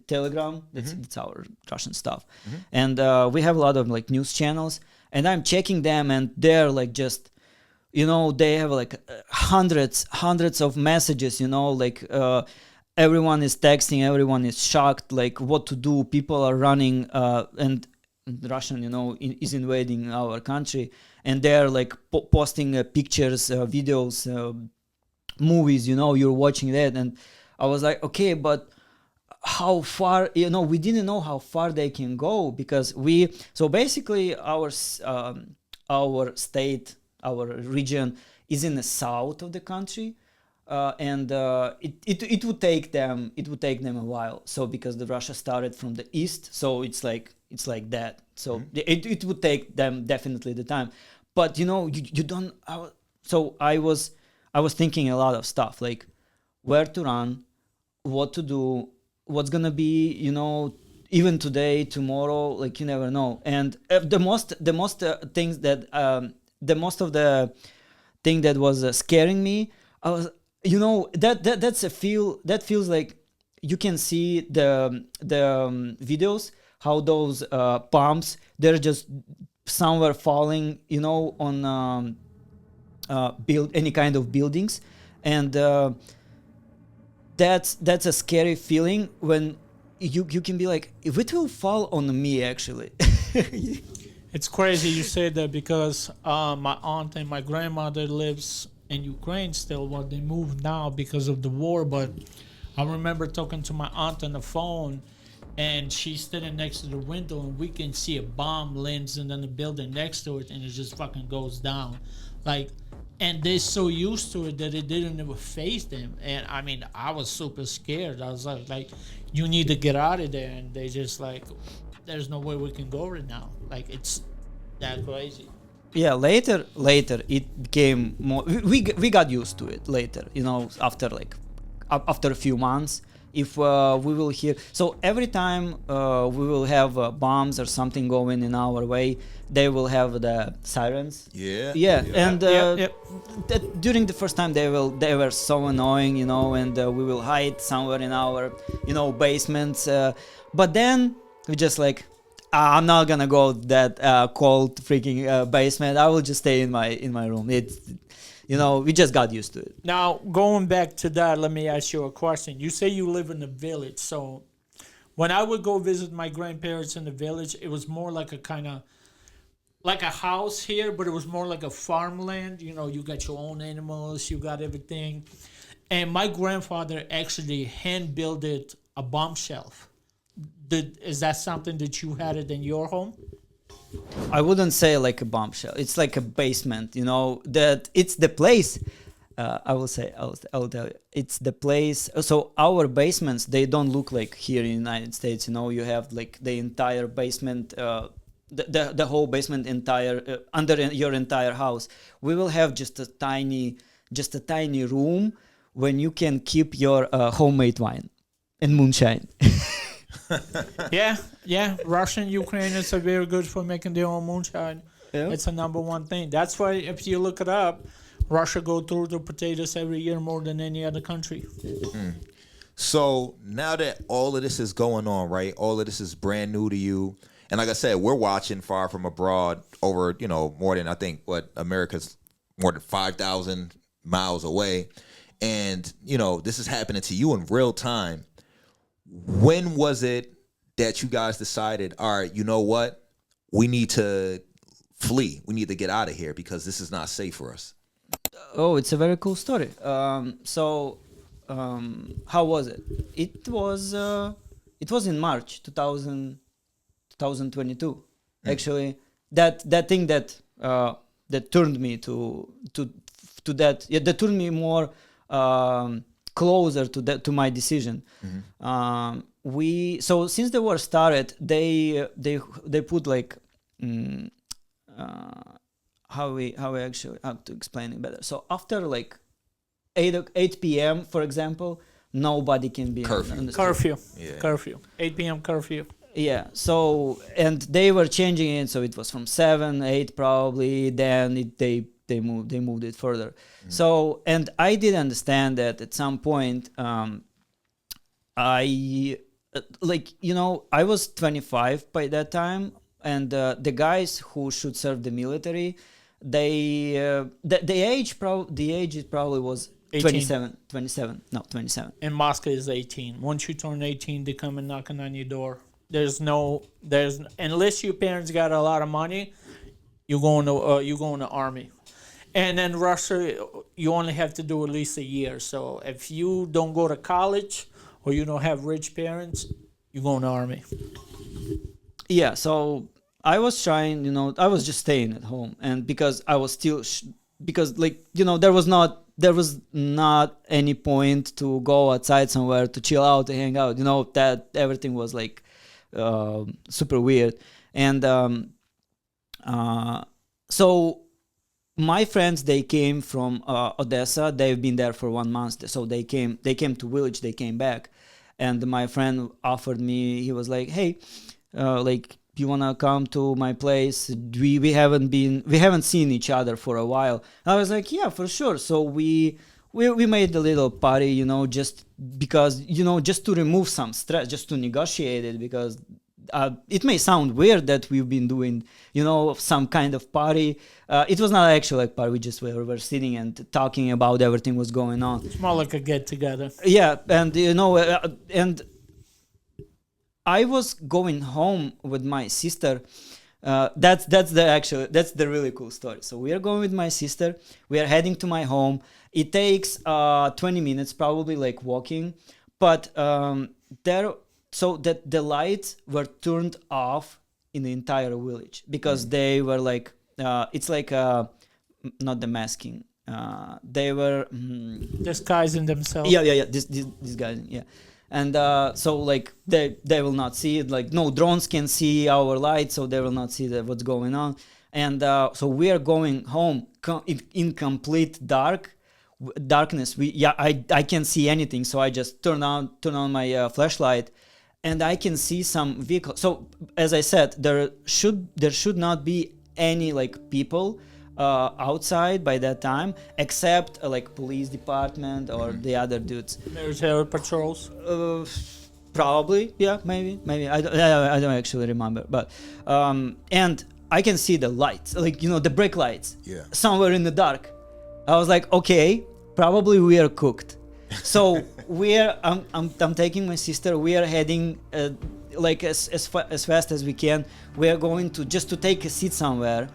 Telegram. That's our Russian stuff. And we have a lot of news channels. And I'm checking them, and they're just, they have hundreds of messages, everyone is texting, everyone is shocked, what to do. People are running, and Russian, is invading our country, and they're posting pictures, videos, movies, you're watching that. And I was like, okay, but how far, we didn't know how far they can go, because basically our state, our region is in the south of the country, and it would take them a while. So because the Russia started from the east, so it's like that. So it would take them definitely the time. But you don't. So I was thinking a lot of stuff, like where to run, what to do, what's gonna be, even today, tomorrow, you never know. And the most things that the most of the thing that was scaring me, I was, that feels like you can see the videos, how those bombs, they're just somewhere falling, on build any kind of buildings. And that's a scary feeling when you can be like, if it will fall on me actually. It's crazy you say that, because my aunt and my grandmother lives in Ukraine still, but they moved now because of the war. But I remember talking to my aunt on the phone, and she's sitting next to the window, and we can see a bomb lands in the building next to it, and it just fucking goes down, like. And they're so used to it that it didn't ever faze them. And I mean, I was super scared. I was like, you need to get out of there. And they just like, there's no way we can go right now. Like, it's that crazy. Yeah, later it became more. We got used to it later. You know, after like after a few months, if we will hear. So every time we will have bombs or something going in our way, they will have the sirens. Yeah. And during the first time they were so annoying, you know, and we will hide somewhere in our, you know, basements. But then we just like, I'm not gonna go that cold freaking basement. I will just stay in my room. It's, you know, we just got used to it. Now, going back to that, let me ask you a question. You say you live in the village, so when I would go visit my grandparents in the village, it was more like a kind of like a house here, but it was more like a farmland. You know, you got your own animals, you got everything. And my grandfather actually hand built a bomb shelf. Is that something that you had it in your home? I wouldn't say like a bombshell. It's like a basement, you know, that it's the place. I will tell you, it's the place. So our basements, they don't look like here in the United States. You know, you have like the entire basement, the whole basement entire under your entire house. We will have just a tiny room when you can keep your homemade wine and moonshine. Yeah. Russian Ukrainians are very good for making their own moonshine. Yeah. It's a number one thing. That's why if you look it up, Russia go through the potatoes every year more than any other country. So now that all of this is going on, right? All of this is brand new to you. And like I said, we're watching Far From Abroad over, you know, more than, I think, America's more than 5,000 miles away. And, you know, this is happening to you in real time. When was it that you guys decided, all right, you know what? We need to flee. We need to get out of here because this is not safe for us. Oh, it's a very cool story. How was it? It was in March 2022. Actually, that thing that turned me to that. Yeah, that turned me more closer to my decision. So since the war started, they put like how to explain it better. So after like 8 p.m. for example, nobody can be Curfew. on the street. Curfew. Yeah. Curfew. 8 p.m. curfew. Yeah. So and they were changing it, so it was from 7, 8 probably. Then they moved it further. So and I did understand that at some point. I I was 25 by that time, and the guys who should serve the military, the age probably was 18. 27. In Moscow is 18. Once you turn 18, they come and knocking on your door. Unless your parents got a lot of money, you go in the army. And in Russia, you only have to do at least a year. So if you don't go to college or you don't have rich parents, you go in the army. Yeah, so I was trying, I was just staying at home, and because I was still, because there was not any point to go outside somewhere to chill out, to hang out, that everything was like super weird. And so my friends, they came from Odessa. They've been there for 1 month. So they came to village. They came back, and my friend offered me. He was like, "Hey, you wanna come to my place? We haven't seen each other for a while." I was like, "Yeah, for sure." So we made a little party, just because, just to remove some stress, just to negotiate it, because it may sound weird that we've been doing, some kind of party. It was not actually like party. We just were sitting and talking about everything was going on. It's more like a get together. Yeah, and and I was going home with my sister. That's the really cool story. So we are going with my sister. We are heading to my home. It takes 20 minutes probably, like walking, but so that the lights were turned off in the entire village because they were like it's like not the masking. They were Disguising themselves. yeah. This guy, yeah. And so like they will not see it. Like no drones can see our lights, so they will not see what's going on. And so we are going home in complete darkness. I can't see anything, so I just turn on my flashlight, and I can see some vehicle. So as I said, there should not be any like people outside by that time, except like police department or the other dudes. Military patrols. Probably, yeah, maybe. I don't actually remember, but and I can see the lights, like the brake lights, somewhere in the dark. I was like, okay, probably we are cooked. So I'm taking my sister. We are heading like as fast as we can. We are going to take a seat somewhere.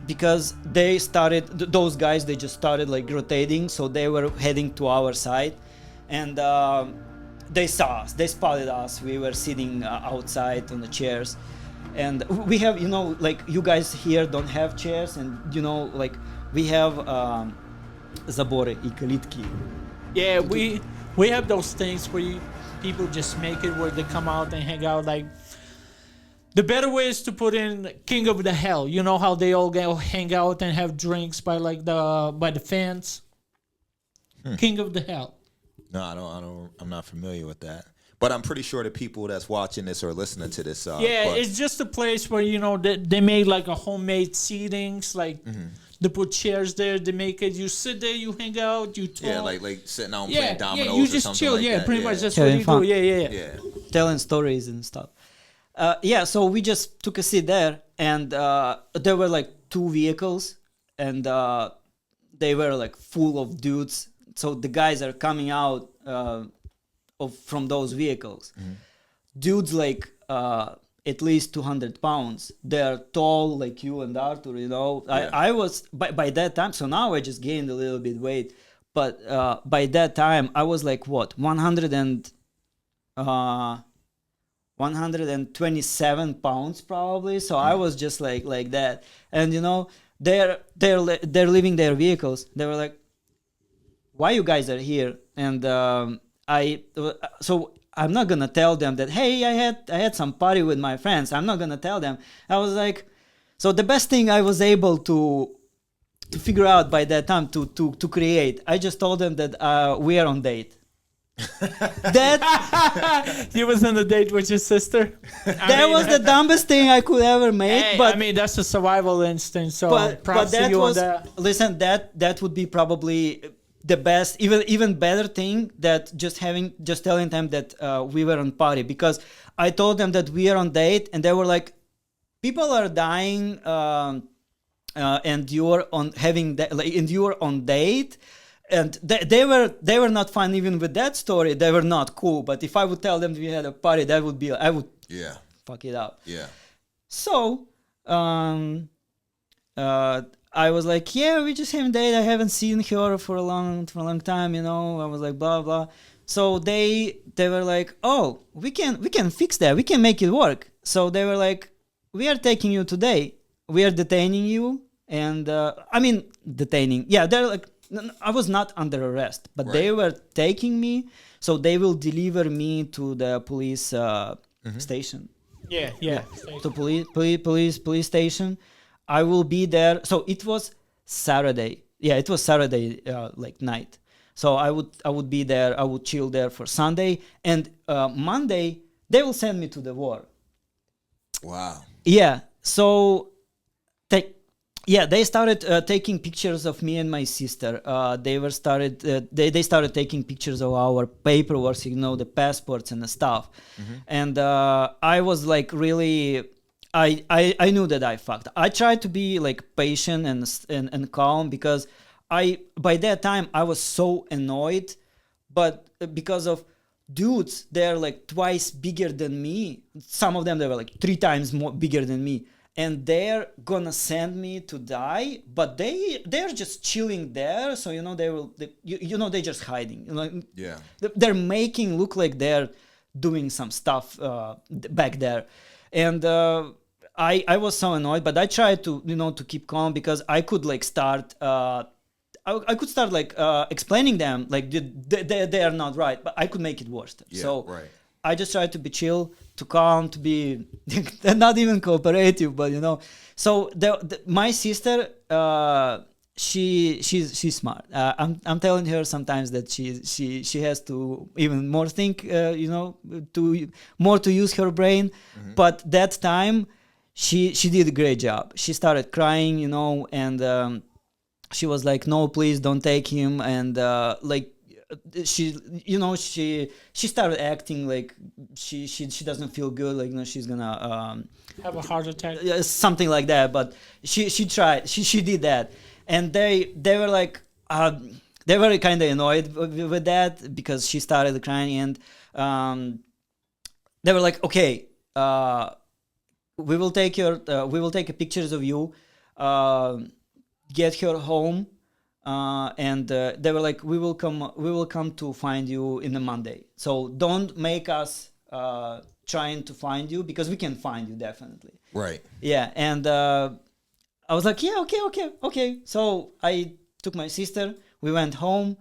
Because those guys just started like rotating, so they were heading to our side, and they saw us, they spotted us. We were sitting outside on the chairs, and we have like you guys here don't have chairs, and like we have zabory и калитки. Yeah, we have those things where people just make it where they come out and hang out. Like the better way is to put in King of the Hell. You know how they all go hang out and have drinks by the fence. King of the Hell. No, I don't. I'm not familiar with that. But I'm pretty sure the people that's watching this or listening to this. It's just a place where they made like a homemade seatings, like they put chairs there. They make it. You sit there, you hang out, you talk. Yeah, like sitting out and playing dominoes. Yeah, you just or something chill. Like that. Pretty much that's Having what you fun. do. Yeah. Telling stories and stuff. So we just took a seat there, and there were like two vehicles, and they were like full of dudes. So the guys are coming out from those vehicles. Dudes like at least 200 pounds. They're tall like you and Artur. I was by that time. So now I just gained a little bit weight, but by that time I was like 127 pounds probably. So I was just like that, and they're leaving their vehicles. They were like, why you guys are here? And so I'm not gonna tell them that, hey, I had some party with my friends. I'm not gonna tell them. I was like, so the best thing I was able to figure out by that time to create, I just told them that we are on date. That You was on a date with your sister. that was the dumbest thing I could ever make. Hey, but I mean that's a survival instinct. So but props to that you was on that. listen, that would be probably the best, even better thing, that just telling them that we were on party, because I told them that we are on date, and they were like, people are dying and you're on date. And they were not fine even with that story. They were not cool. But if I would tell them we had a party, I would fuck it up. Yeah. So I was like, yeah, we just having a date. I haven't seen her for a long time. I was like, blah blah. So they were like, oh, we can fix that. We can make it work. So they were like, we are taking you today. We are detaining you, and detaining. Yeah, they're like. I was not under arrest, but they were taking me, so they will deliver me to the police station. Yeah. To police station. I will be there. So it was Saturday. Yeah, it was Saturday like night. So I would be there. I would chill there for Sunday, and Monday they will send me to the war. Wow. Yeah. So they started taking pictures of me and my sister. They started taking pictures of our paperwork, the passports and the stuff. And I was like really, I knew that I fucked. I tried to be like patient and calm, because by that time I was so annoyed, but because of dudes, they're like twice bigger than me. Some of them, they were like 3 times more bigger than me. And they're gonna send me to die, but they're just chilling there. So they're just hiding. Yeah. They're making look like they're doing some stuff back there, and I was so annoyed, but I tried to to keep calm because I could like start. I could start like explaining them like they are not right, but I could make it worse. Yeah, so right. I just tried to be chill, to calm, to be not even cooperative, but So my sister, she's smart. I'm telling her sometimes that she has to even more think, to use her brain. Mm-hmm. But that time, she did a great job. She started crying, and she was like, "No, please don't take him," and like. She started acting like she doesn't feel good, like she's gonna Have a heart attack. something like that. But she tried, she did that, and they were like they were kind of annoyed with that because she started crying, and they were like, okay, we will take pictures of you, get her home. And they were like, we will come to find you in a Monday. So don't make us trying to find you because we can find you definitely. Right. Yeah, and I was like, yeah, okay. So I took my sister. We went home.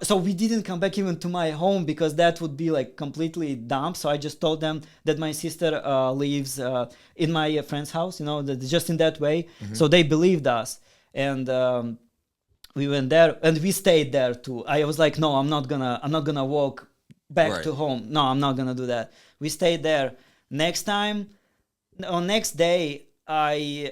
So we didn't come back even to my home because that would be like completely dumb. So I just told them that my sister lives in my friend's house. Just in that way. Mm-hmm. So they believed us, and. We went there and we stayed there too. I was like, no, I'm not gonna walk back to home. No, I'm not gonna do that. We stayed there. Next day, I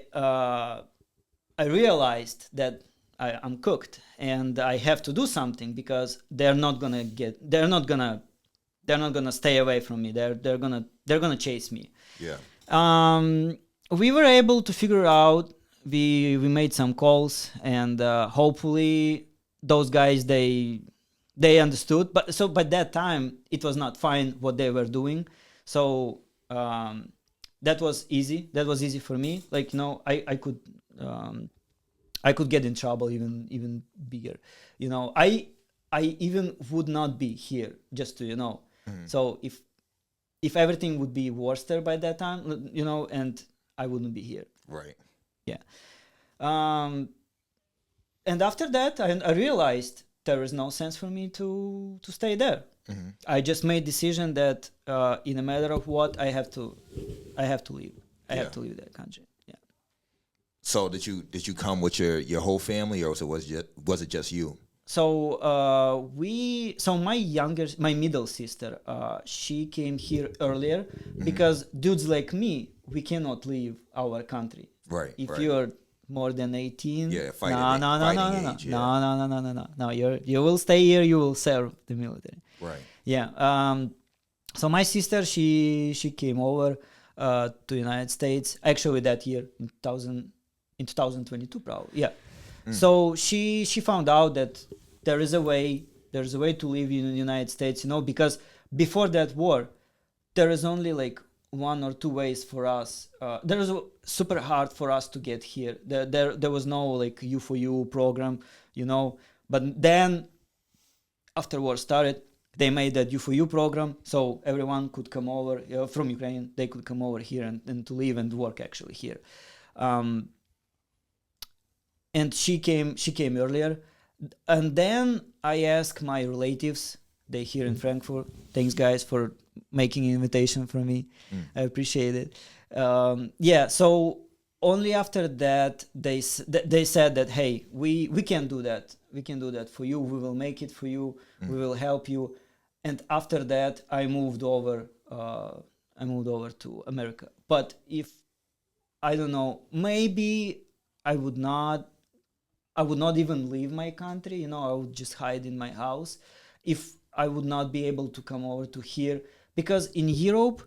realized that I'm cooked and I have to do something because they're not gonna stay away from me. They're gonna chase me. Yeah. We were able to figure out. We made some calls, and hopefully those guys they understood. But so by that time it was not fine what they were doing. So that was easy. That was easy for me. Like I could get in trouble even bigger. I even would not be here just to Mm-hmm. So if everything would be worse there by that time, and I wouldn't be here. Right. Yeah. And after that, I realized there is no sense for me to stay there. Mm-hmm. I just made decision that in a matter of what, I have to leave. I have to leave that country. Yeah. So did you come with your whole family, or was it just you? So my middle sister, she came here earlier mm-hmm. because dudes like me, we cannot leave our country. Right. If you're more than 18, no. Age, No, you will stay here. You will serve the military. Right. Yeah. So my sister, she came over to United States actually that year in 2022 probably. Yeah. Mm. So she found out that there is a way to live in the United States. Because before that war, there is only like one or two ways for us. There was super hard for us to get here. There was no like U4U program, But then, after war started, they made that U4U program, so everyone could come over from Ukraine. They could come over here and to live and work actually here. And she came earlier, and then I asked my relatives. They here in Frankfurt. Thanks, guys, for making an invitation for me. I appreciate it. So only after that they said that, hey, we can do that. We can do that for you. We will make it for you. We will help you. And after that, I moved over to America. But if I don't know, maybe I would not even leave my country. I would just hide in my house if I would not be able to come over to here. Because in Europe,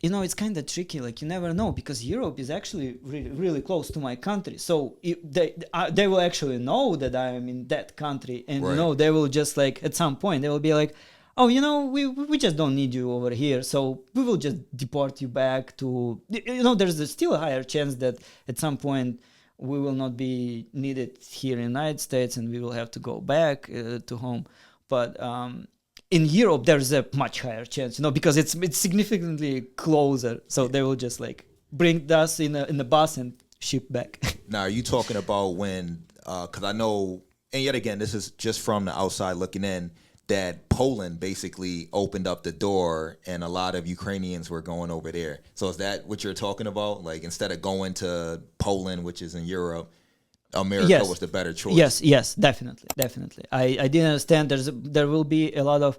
it's kind of tricky. Like, you never know, because Europe is actually really, really close to my country. So they will actually know that I am in that country, and right. They will just like at some point they will be like, oh, we just don't need you over here, so we will just deport you back to. There's still a higher chance that at some point we will not be needed here in the United States, and we will have to go back to home. But in Europe there's a much higher chance, because it's significantly closer. So they will just like bring us in a bus and ship back. Now, are you talking about when? Because I know, and yet again, this is just from the outside looking in, that Poland basically opened up the door and a lot of Ukrainians were going over there. So is that what you're talking about? Like instead of going to Poland, which is in Europe, America was the better choice. Yes, definitely. I didn't understand. There will be a lot of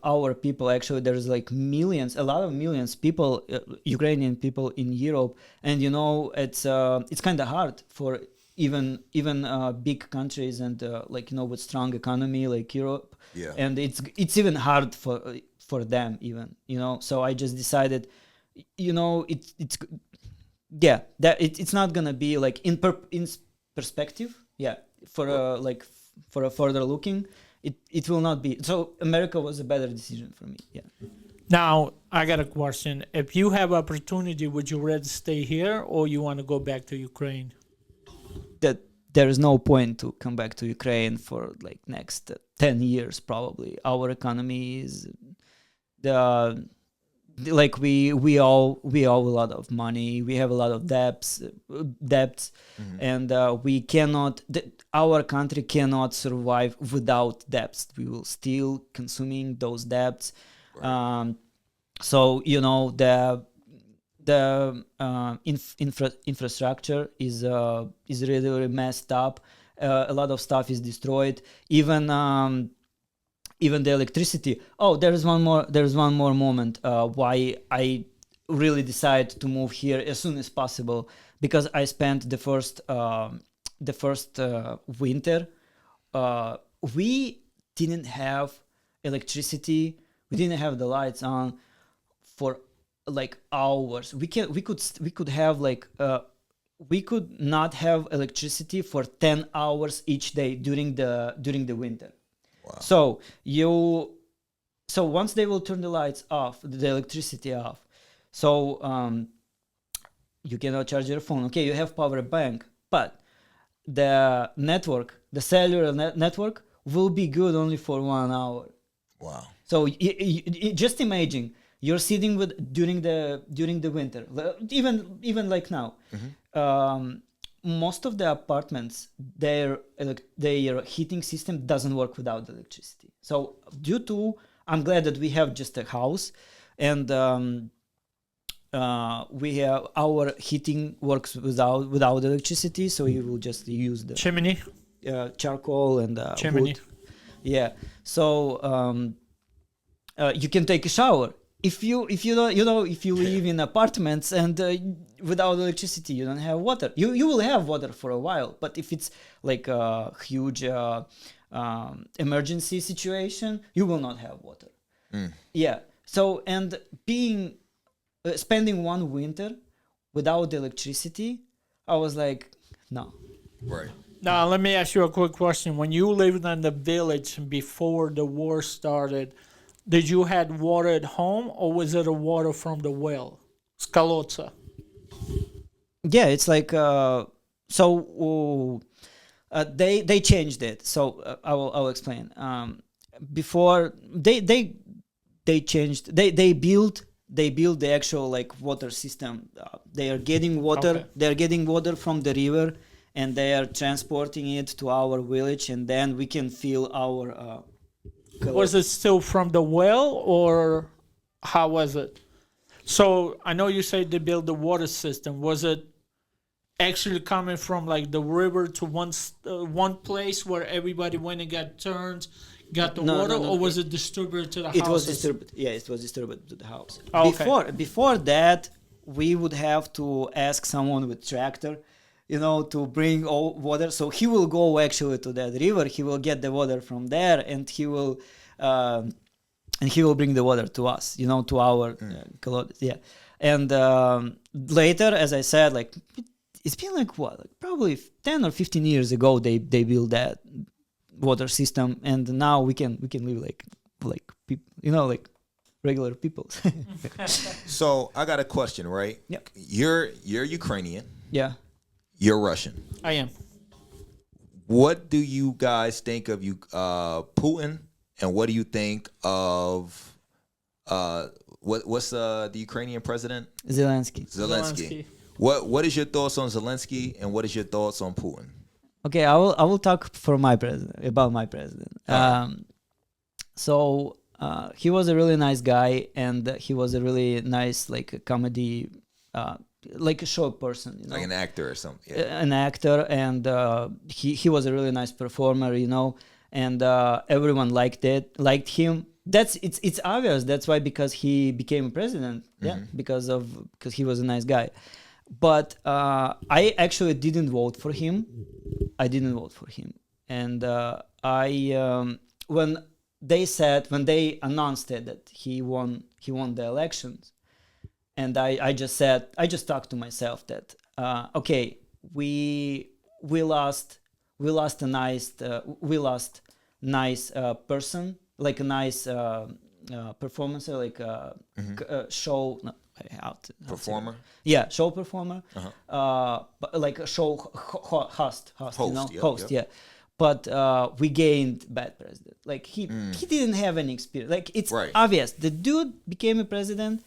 our people. Actually, there's like a lot of millions people, Ukrainian people in Europe, and it's kind of hard for even big countries and with strong economy like Europe. Yeah. And it's even hard for them even. So I just decided, it's not gonna be like in perspective, for a further looking, it will not be. So America was a better decision for me. Yeah. Now I got a question. If you have opportunity, would you rather stay here or you want to go back to Ukraine? That there is no point to come back to Ukraine for like next 10 years probably. Our economy is we owe a lot of money. We have a lot of debts, and our country cannot survive without debts. We will still consuming those debts. Right. So the infrastructure is really messed up. A lot of stuff is destroyed. Even the electricity. Oh, there's one more moment why I really decided to move here as soon as possible, because I spent the first winter. We didn't have electricity. We didn't have the lights on for like hours. We could not have electricity for 10 hours each day during the winter. Wow. So once they will turn the lights off, the electricity off, so you cannot charge your phone. Okay, you have power bank, but the cellular network will be good only for 1 hour. Wow. So just imagine you're sitting during the winter, even like now. Mm-hmm. Most of the apartments, their heating system doesn't work without electricity. So I'm glad that we have just a house, and we have our heating works without electricity. So you will just use the chimney, charcoal and chimney. Wood. Yeah. So you can take a shower. If you live in apartments and without electricity, you don't have water. You will have water for a while, but if it's like a huge emergency situation, you will not have water. Yeah. So and spending one winter without electricity, I was like, no. Right. Now let me ask you a quick question. When you lived in the village before the war started, did you had water at home, or was it a water from the well? Skalotsa. Yeah, it's like they changed it. So I will explain. Before they changed, they built the actual like water system. They are getting water. Okay. They are getting water from the river, and they are transporting it to our village, and then we can fill our. Was it still from the well, or how was it? So I know you said they built the water system. Was it actually coming from like the river to one place where everybody went and got the water, or was it distributed to the house? It was distributed. Yeah, it was distributed to the house. Oh, okay. Before that, we would have to ask someone with tractor, to bring all water. So he will go actually to that river. He will get the water from there, and he will bring the water to us, to our colonies. Yeah. And later, as I said, like it's been like what, like probably 10 or 15 years ago, they built that water system, and now we can live like people, like regular people. So I got a question, right? Yeah. You're Ukrainian. Yeah. You're Russian. I am. What do you guys think of Putin And what do you think of what's the Ukrainian president? Zelensky. What is your thoughts on Zelensky, and what is your thoughts on Putin? Okay, I will talk for my president about my president. So he was a really nice guy, and he was a really nice like a comedy, like a show person, you know? Like an actor or something. Yeah. An actor, and he was a really nice performer, you know, and everyone liked him. It's obvious. That's why, because he became president. Yeah, because he was a nice guy. But I actually didn't vote for him. And when they announced it that he won the elections, and I just talked to myself that okay, we lost a nice person, like a nice performance, like a show. No, Performer. Yeah, show performer. But like a show host, you know, host. Yep. Yeah. But we gained bad president. Like he didn't have any experience. Like it's obvious. The dude became a president.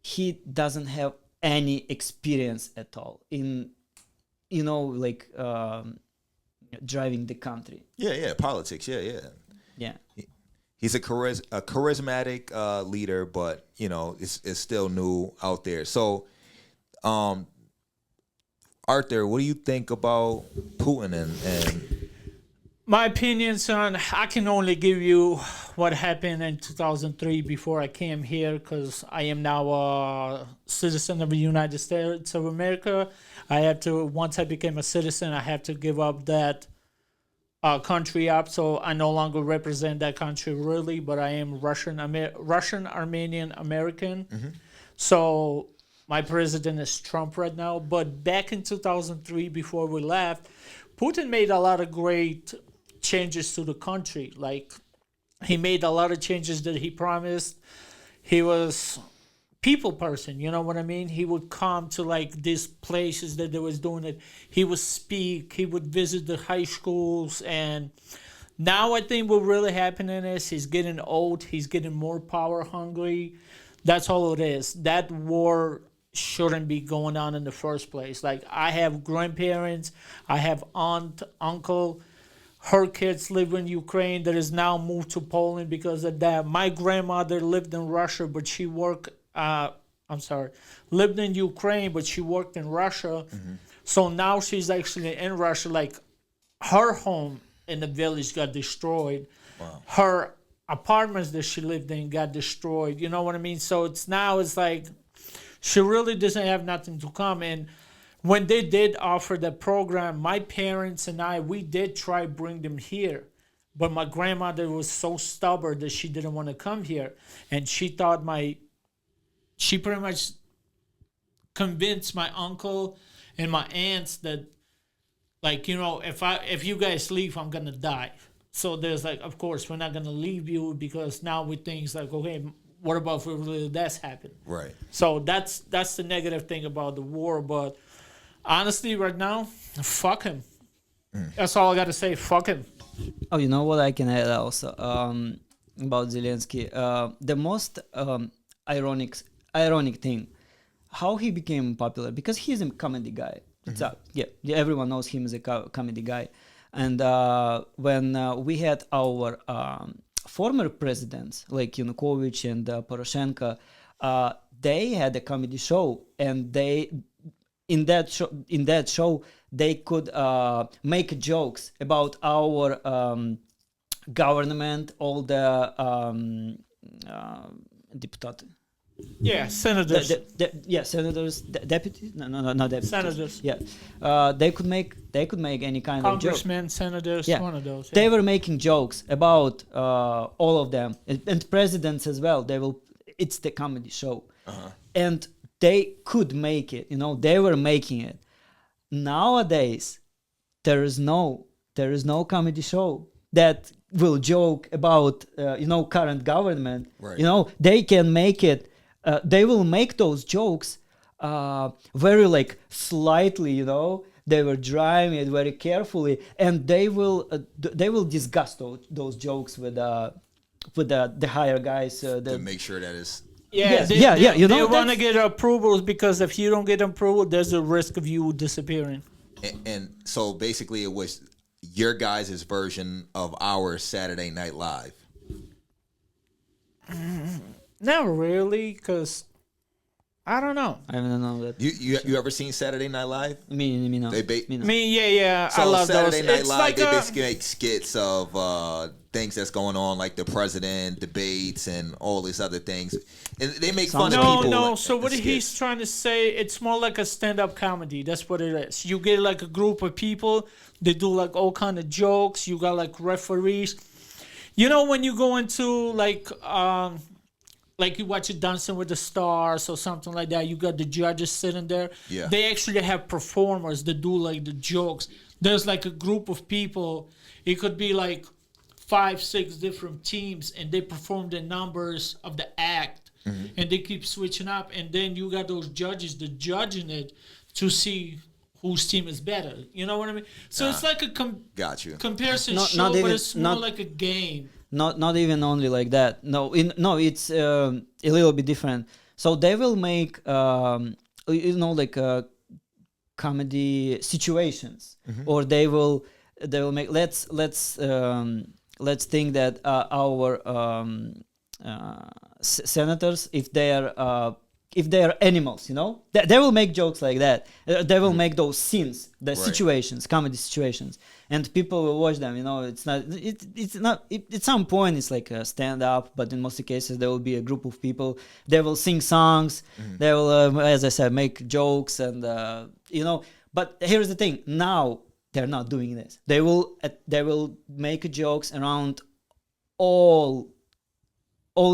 He doesn't have any experience at all in, you know, like driving the country. Yeah, politics. Yeah. He's a charismatic leader, but you know, it's still new out there. So, Artur, what do you think about Putin and My opinion, son, I can only give you what happened in 2003 before I came here, because I am now a citizen of the United States of America. Once I became a citizen, I have to give up that country up, so I no longer represent that country really, but I am Russian, Armenian, American. So my president is Trump right now. But back in 2003, before we left, Putin made a lot of great changes to the country. Like, he made a lot of changes that he promised. He was people person, you know what I mean? He would come to like these places that they was doing it. He would speak, he would visit the high schools, and now I think what really happening is he's getting old, he's getting more power hungry. That's all it is. That war shouldn't be going on in the first place. Like, I have grandparents, I have aunt, uncle, her kids live in Ukraine that is now moved to Poland because of that. My grandmother lived in Russia, but she lived in Ukraine, but she worked in Russia. So now she's actually in Russia. Like, her home in the village got destroyed. Wow. Her apartments that she lived in got destroyed. You know what I mean? So it's like she really doesn't have nothing to come. And when they did offer the program, my parents and we did try bring them here. But my grandmother was so stubborn that she didn't want to come here. And she thought she pretty much convinced my uncle and my aunts that, like, you know, if you guys leave, I'm going to die. So there's like, of course, we're not going to leave you, because now we think like, okay, what about if really that's happened? Right. So that's the negative thing about the war. But honestly, right now, fuck him. That's all I got to say. Fuck him. Oh, you know what I can add also about Zelensky? The most ironic thing, how he became popular, because he's a comedy guy. Yeah, everyone knows him as a comedy guy. And when we had our former presidents like Yanukovych and Poroshenko, they had a comedy show, and in that show they could make jokes about our government, all the deputies. Yeah, senators. Senators, deputies. No, not deputies. Senators. Yeah, they could make any kind of joke. Congressmen, senators, one of those. They were making jokes about all of them, and presidents as well. It's the comedy show, and they could make it. You know, they were making it. Nowadays, there is no comedy show that will joke about current government. Right. You know, they can make it. They will make those jokes very like slightly, They were driving it very carefully, and they will discuss those jokes with the higher guys. To make sure that it's Yes, they, yeah, you know, they want to that's- get approvals because if you don't get approval, there's a risk of you disappearing. and so basically it was your guys' version of our Saturday Night Live. Not really, because I don't know. I don't know that. You ever seen Saturday Night Live? Me no. They Me no. I mean, yeah, So I love Saturday those. Night It's Live, like they basically make skits of things that's going on, like the president debates and all these other things, and they make fun of no, people. no. in So the what he's skits. trying to say, it's more like a stand-up comedy. That's what it is. You get like a group of people. They do like all kind of jokes. You got like referees. You know when you go into like you watch it Dancing with the Stars or something like that, you got the judges sitting there. Yeah. They actually have performers that do like the jokes. There's like a group of people. It could be like 5-6 different teams, and they perform the numbers of the act, and they keep switching up. And then you got those judges that judging it to see whose team is better. You know what I mean? So it's like a Got you. comparison Not- show, not but even- it's more not- like a game. Not even only like that. No, it's a little bit different. So they will make like comedy situations, or they will make. Let's think that our senators, if they are animals, you know, they will make jokes like that. They will make those scenes, the situations, comedy situations, and people will watch them. You know, it's not. At some point, it's like a stand-up, but in most cases, there will be a group of people. They will sing songs. They will, as I said, make jokes, and you know. But here's the thing: now they're not doing this. They will make jokes around all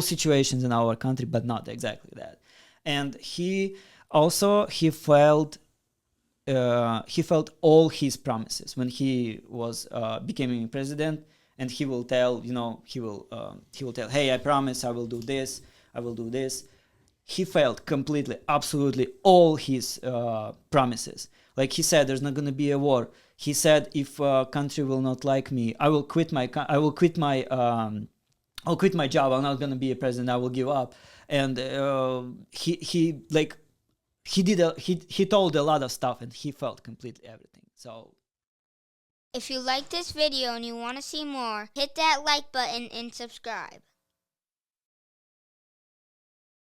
situations in our country, but not exactly that. And he felt all his promises when he was becoming president, and he will tell, he will tell, hey, I promise I will do this, I will do this. He failed completely, absolutely all his promises. Like he said, there's not going to be a war. He said, if a country will not like me, I'll quit my job. I'm not going to be a president. I will give up. And he told a lot of stuff, and he felt completely everything. So if you like this video and you want to see more, hit that like button and subscribe.